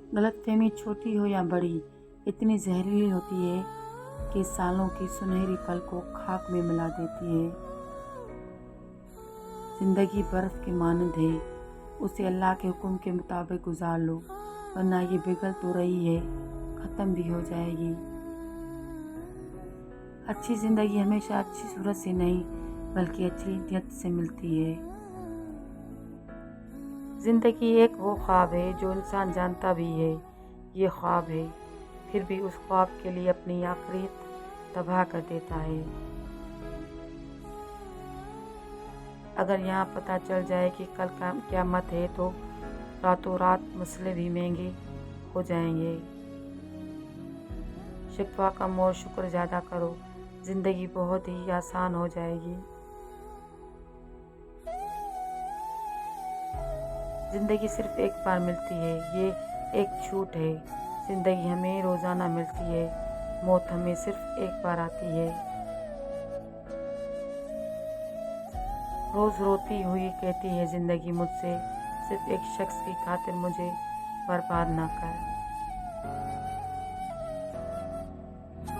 गलत फहमी छोटी हो या बड़ी इतनी जहरीली होती है कि सालों की सुनहरी पल को खाक में मिला देती है। जिंदगी बर्फ की मानंद है, उसे अल्लाह के हुक्म के मुताबिक गुजार लो, वरना ये पिघल तो रही है, ख़त्म भी हो जाएगी। अच्छी ज़िंदगी हमेशा अच्छी सूरत से नहीं बल्कि अच्छी नीयत से मिलती है। ज़िंदगी एक वो ख्वाब है जो इंसान जानता भी है ये ख्वाब है, फिर भी उस ख्वाब के लिए अपनी आखिरत तबाह कर देता है। अगर यहाँ पता चल जाए कि कल क़यामत है तो रातों रात मसले भी महंगे हो जाएंगे। शिकवा कम और शुक्र ज़्यादा करो, ज़िंदगी बहुत ही आसान हो जाएगी। ज़िंदगी सिर्फ एक बार मिलती है, ये एक झूठ है। ज़िंदगी हमें रोज़ाना मिलती है, मौत हमें सिर्फ एक बार आती है। रोज़ रोती हुई कहती है ज़िंदगी मुझसे, सिर्फ एक शख्स की खातिर मुझे बर्बाद ना कर।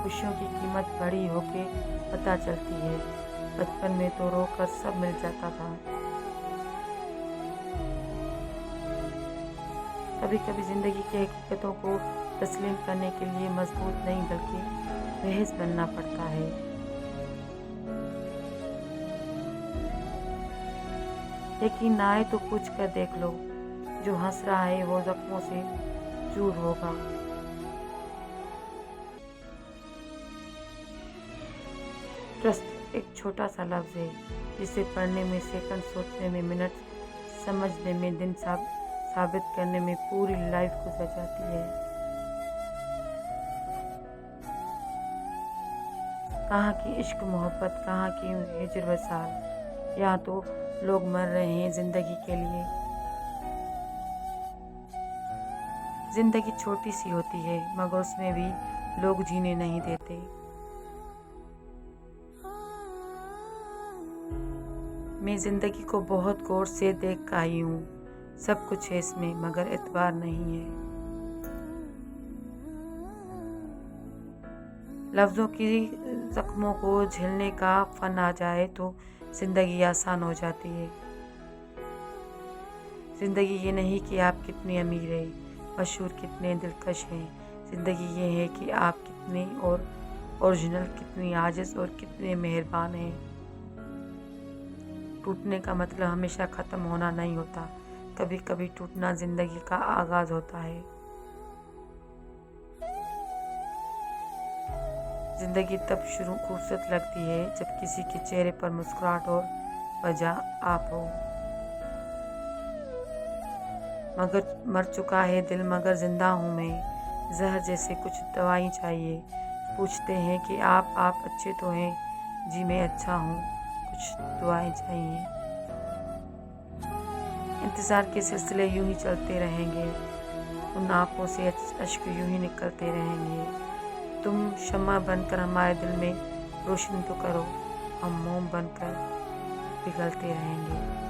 खुशियों की कीमत बड़ी होके पता चलती है, बचपन में तो रोकर सब मिल जाता था। कभी कभी ज़िंदगी की हकीकतों को तस्लीम करने के लिए मजबूत नहीं बल्कि बहस बनना पड़ता है। यकीन ना आए तो पूछ कर देख लो, जो हंस रहा है वो जख्मों से चूर होगा। ट्रस्ट एक छोटा सा लफ्ज़ है जिसे पढ़ने में सेकंड, सोचने में मिनट, समझने में दिन, साबित करने में पूरी लाइफ गुजर जाती है। कहाँ की इश्क मोहब्बत, कहाँ की हिजर वसाल, यहाँ तो लोग मर रहे हैं जिंदगी के लिए। जिंदगी छोटी सी होती है मगर उसमें भी लोग जीने नहीं देते। मैं जिंदगी को बहुत गौर से देख आई हूँ, सब कुछ है इसमें मगर एतबार नहीं है। लफ्ज़ों की जख्मों को झेलने का फन आ जाए तो ज़िंदगी आसान हो जाती है। ज़िंदगी ये नहीं कि आप कितने अमीर हैं, मशहूर, कितने दिलकश हैं। ज़िंदगी ये है कि आप कितने और ओरिजिनल, कितनी आजिज़ और कितने मेहरबान हैं। टूटने का मतलब हमेशा ख़त्म होना नहीं होता, कभी कभी टूटना ज़िंदगी का आगाज़ होता है। ज़िंदगी तब शुरू खूबसूरत लगती है जब किसी के चेहरे पर मुस्कुराहट और वजह आप हो। मगर मर चुका है दिल मगर जिंदा हूँ मैं, जहर जैसे कुछ दवाई चाहिए। पूछते हैं कि आप अच्छे तो हैं? जी मैं अच्छा हूँ, कुछ दुआएं चाहिए। इंतज़ार के सिलसिले यूं ही चलते रहेंगे, उन आँखों से अश्क यूं ही निकलते रहेंगे। तुम शम्मा बनकर हमारे दिल में रोशनी तो करो, हम मोम बनकर पिघलते रहेंगे।